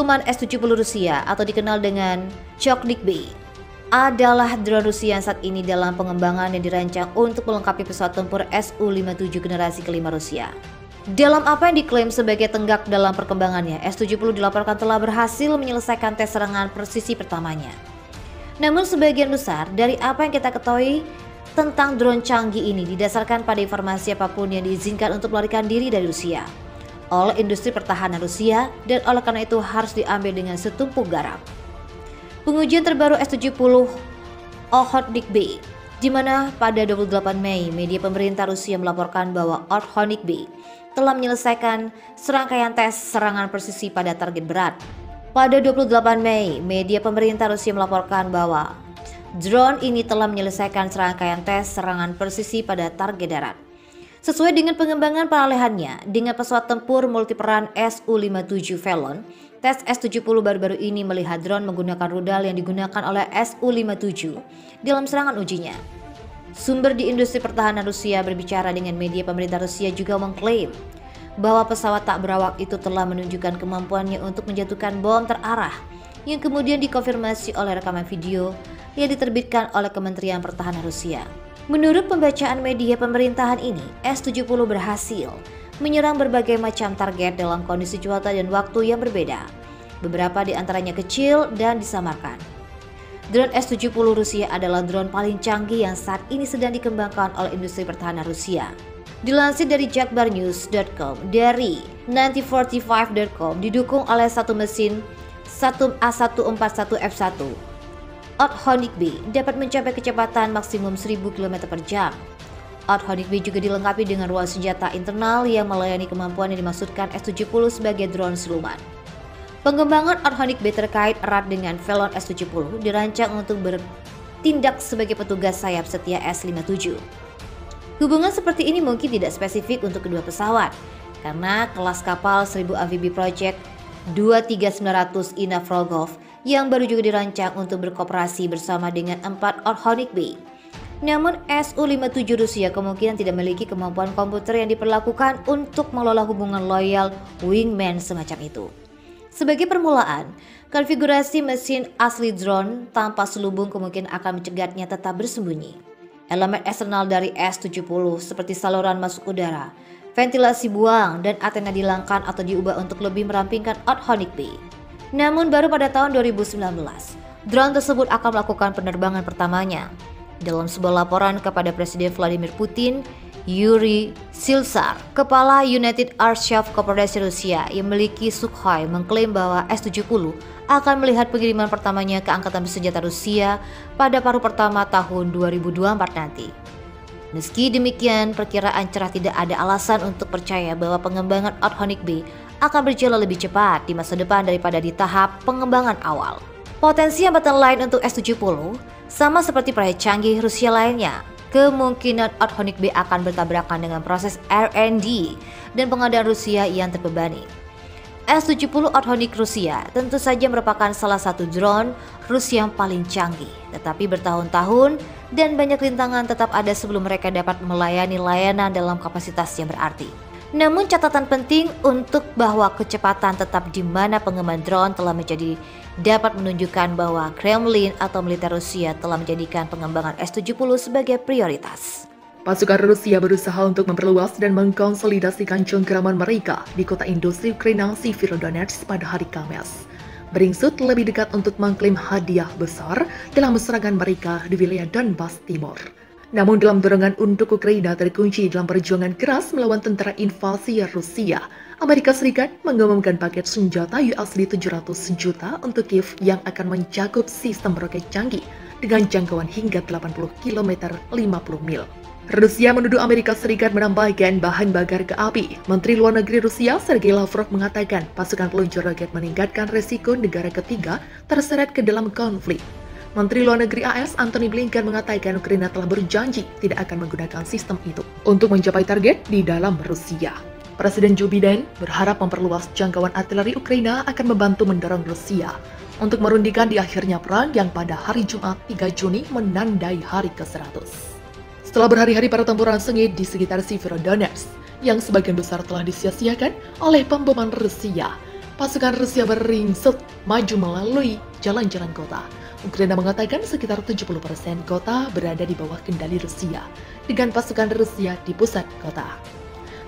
siluman S-70 Rusia atau dikenal dengan Choknik B adalah drone Rusia yang saat ini dalam pengembangan yang dirancang untuk melengkapi pesawat tempur Su-57 generasi kelima Rusia. Dalam apa yang diklaim sebagai tenggak dalam perkembangannya, S-70 dilaporkan telah berhasil menyelesaikan tes serangan presisi pertamanya. Namun sebagian besar dari apa yang kita ketahui tentang drone canggih ini didasarkan pada informasi apapun yang diizinkan untuk melarikan diri dari Rusia oleh industri pertahanan Rusia, dan oleh karena itu harus diambil dengan setumpuk garam. Pengujian terbaru S-70 Orhonik B, di mana pada 28 Mei media pemerintah Rusia melaporkan bahwa Orhonik B telah menyelesaikan serangkaian tes serangan presisi pada target berat. Pada 28 Mei, media pemerintah Rusia melaporkan bahwa drone ini telah menyelesaikan serangkaian tes serangan presisi pada target darat. Sesuai dengan pengembangan peralihannya dengan pesawat tempur multiperan Su-57 Valon, tes S-70 baru-baru ini melihat drone menggunakan rudal yang digunakan oleh Su-57 dalam serangan ujinya. Sumber di industri pertahanan Rusia berbicara dengan media pemerintah Rusia juga mengklaim bahwa pesawat tak berawak itu telah menunjukkan kemampuannya untuk menjatuhkan bom terarah yang kemudian dikonfirmasi oleh rekaman video yang diterbitkan oleh Kementerian Pertahanan Rusia. Menurut pembacaan media pemerintahan ini, S-70 berhasil menyerang berbagai macam target dalam kondisi cuaca dan waktu yang berbeda. Beberapa di antaranya kecil dan disamarkan. Drone S-70 Rusia adalah drone paling canggih yang saat ini sedang dikembangkan oleh industri pertahanan Rusia. Dilansir dari jakbarnews.com, dari 1945.com, didukung oleh satu mesin A141F1. Orhonik B dapat mencapai kecepatan maksimum 1000 km per jam. Orhonik B juga dilengkapi dengan ruang senjata internal yang melayani kemampuan yang dimaksudkan S-70 sebagai drone siluman. Pengembangan Orhonik B terkait erat dengan Valon S-70 dirancang untuk bertindak sebagai petugas sayap setia S-57. Hubungan seperti ini mungkin tidak spesifik untuk kedua pesawat, karena kelas kapal 1000 amfibi Project 23900 Inaf Rogov yang baru juga dirancang untuk berkooperasi bersama dengan 4 Orhonik B. Namun Su-57 Rusia kemungkinan tidak memiliki kemampuan komputer yang diperlakukan untuk mengelola hubungan loyal wingman semacam itu. Sebagai permulaan, konfigurasi mesin asli drone tanpa selubung kemungkinan akan mencegahnya tetap bersembunyi. Elemen eksternal dari S-70 seperti saluran masuk udara, ventilasi buang, dan antena dihilangkan atau diubah untuk lebih merampingkan Orhonik B. Namun baru pada tahun 2019, drone tersebut akan melakukan penerbangan pertamanya. Dalam sebuah laporan kepada Presiden Vladimir Putin, Yuri Silsar, Kepala United Aircraft Corporation Rusia yang memiliki Sukhoi, mengklaim bahwa S-70 akan melihat pengiriman pertamanya ke Angkatan Bersenjata Rusia pada paruh pertama tahun 2024 nanti. Meski demikian, perkiraan cerah tidak ada alasan untuk percaya bahwa pengembangan Orhonik B akan berjalan lebih cepat di masa depan daripada di tahap pengembangan awal. Potensi hambatan lain untuk S-70 sama seperti proyek canggih Rusia lainnya. Kemungkinan Orhonik B akan bertabrakan dengan proses R&D dan pengadaan Rusia yang terbebani. S-70 Orhonik Rusia tentu saja merupakan salah satu drone Rusia yang paling canggih, tetapi bertahun-tahun dan banyak rintangan tetap ada sebelum mereka dapat melayani layanan dalam kapasitas yang berarti. Namun catatan penting untuk bahwa kecepatan tetap di mana pengembang drone telah dapat menunjukkan bahwa Kremlin atau militer Rusia telah menjadikan pengembangan S-70 sebagai prioritas. Pasukan Rusia berusaha untuk memperluas dan mengkonsolidasikan cengkeraman mereka di kota industri Ukraina Severodonetsk pada hari Kamis. Beringsut lebih dekat untuk mengklaim hadiah besar dalam serangan mereka di wilayah Donbas Timur. Namun dalam dorongan untuk Ukraina terkunci dalam perjuangan keras melawan tentara invasi Rusia, Amerika Serikat mengumumkan paket senjata USD 700 juta untuk Kiev yang akan mencakup sistem roket canggih dengan jangkauan hingga 80 km 50 mil. Rusia menuduh Amerika Serikat menambahkan bahan bakar ke api. Menteri Luar Negeri Rusia Sergei Lavrov mengatakan pasukan peluncur roket meningkatkan resiko negara ketiga terseret ke dalam konflik. Menteri Luar Negeri AS Antony Blinken mengatakan Ukraina telah berjanji tidak akan menggunakan sistem itu untuk mencapai target di dalam Rusia. Presiden Joe Biden berharap memperluas jangkauan artileri Ukraina akan membantu mendorong Rusia untuk merundingkan di akhirnya perang yang pada hari Jumat 3 Juni menandai hari ke-100. Setelah berhari-hari pertempuran sengit di sekitar Severodonetsk yang sebagian besar telah disia-siakan oleh pemboman Rusia, pasukan Rusia beringsut maju melalui jalan-jalan kota. Ukraina mengatakan sekitar 70% kota berada di bawah kendali Rusia, dengan pasukan Rusia di pusat kota.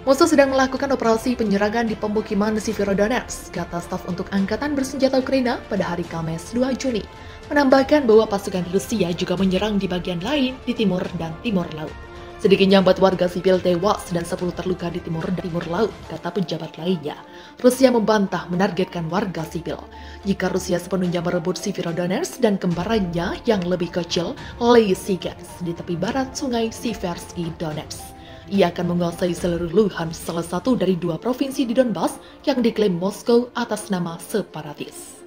Musuh sedang melakukan operasi penyerangan di pemukiman Severodonetsk, kata staf untuk Angkatan Bersenjata Ukraina pada hari Kamis 2 Juni. Menambahkan bahwa pasukan Rusia juga menyerang di bagian lain di timur dan timur laut. Sedikitnya 4 warga sipil tewas dan 10 terluka di timur dan timur laut, kata pejabat lainnya. Rusia membantah menargetkan warga sipil. Jika Rusia sepenuhnya merebut Severodonetsk dan kembarannya yang lebih kecil, Lysychansk, di tepi barat sungai Siversky Donetsk. Ia akan menguasai seluruh Luhansk, salah satu dari 2 provinsi di Donbas yang diklaim Moskow atas nama separatis.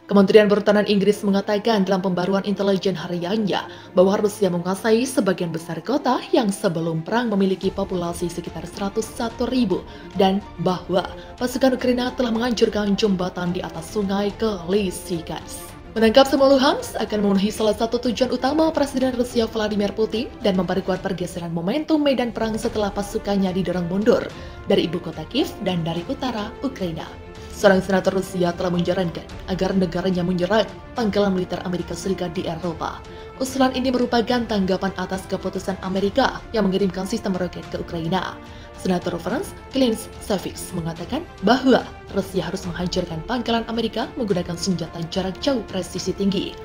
Kementerian Pertahanan Inggris mengatakan dalam pembaruan intelijen hariannya bahwa Rusia menguasai sebagian besar kota yang sebelum perang memiliki populasi sekitar 101.000 dan bahwa pasukan Ukraina telah menghancurkan jembatan di atas sungai ke Lysychansk. Menangkap semua Luhansk akan memenuhi salah satu tujuan utama Presiden Rusia Vladimir Putin dan memperkuat pergeseran momentum medan perang setelah pasukannya didorong mundur dari ibu kota Kiev dan dari utara Ukraina. Seorang senator Rusia telah menyarankan agar negaranya menyerang pangkalan militer Amerika Serikat di Eropa. Usulan ini merupakan tanggapan atas keputusan Amerika yang mengirimkan sistem roket ke Ukraina. Senator Franz Kleinschewitz mengatakan bahwa Rusia harus menghancurkan pangkalan Amerika menggunakan senjata jarak jauh presisi tinggi.